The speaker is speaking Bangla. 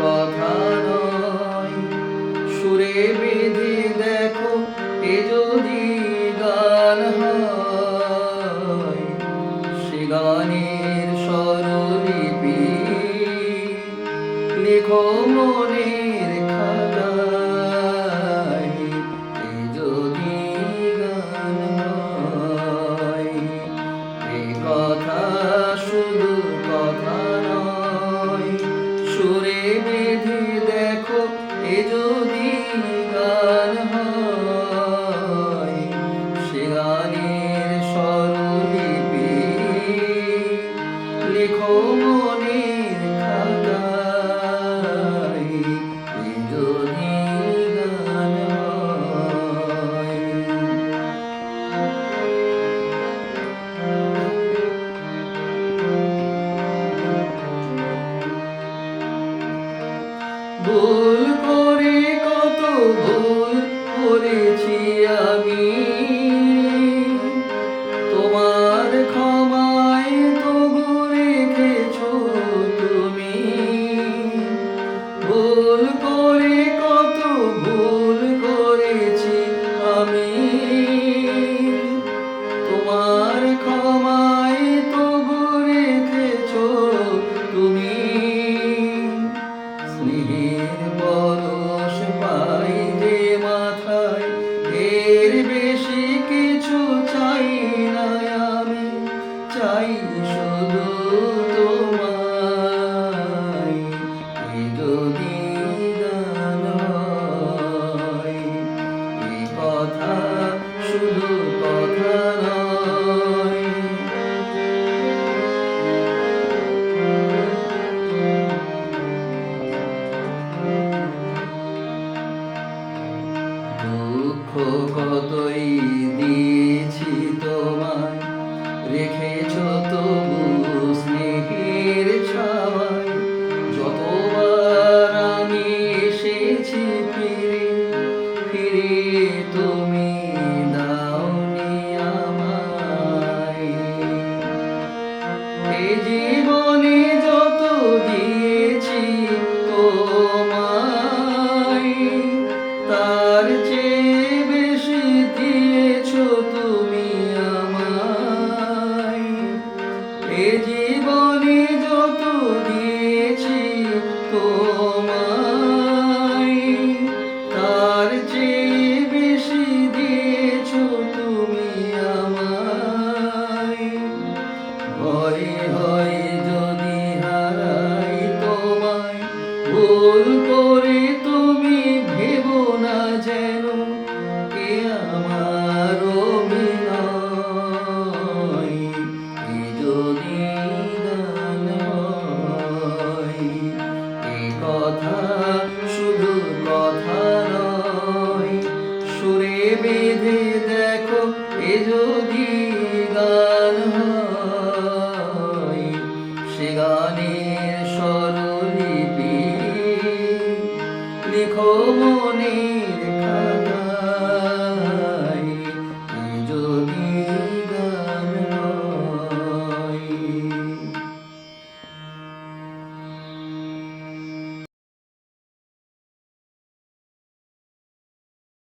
কথা নয়। সুরে বেঁধে দেখো এ যদি গান হয়, সে গানের স্বরলিপি লেখো মনের খাতায়। এ যদি গান হয়, এ কথা শুধু কথা নয়। সুরে বেঁধে দেখো এ যদি গান হয়, সে গানের স্বরলিপি লেখো মনের খাতায়। এ যদি গান হয়। ভুল করে কত ভুল করেছি আমি, তোমার ক্ষমায় তবু রেখেছো তুমি। ভুল করে কত ভুল করেছি আমি, তোমার ক্ষমায় তবু রেখেছো তুমি। স্নেহের পরশ পাই যে মাথায়, এর বেশি কিছু চাই না আমি। চাই শুধু তোমায়। এ যদি গান হয়, এ কথা শুধু কথা নয়। দুঃখ কতই দিয়েছি তোমায়, রেখেছো তবু স্নেহের ছাওয়ায়। যতবার আমি এসেছি ফিরে ফিরে, তুমি দাওনি আমায়। এ জীবনে যত দিয়েছি তোমায়, তার চেয়ে বেশি দিয়েছো তুমি আমায়। এ জীবনে যত দিয়েছি তোমায়, তার চেয়ে বেশি দিয়েছো তুমি আমায়। ভয় হয় যদি হারাই তোমায়, ভুল করে তুমি ভেবো না যেন এ আমার অভিনয়। এ যদি গান হয়, এ কথা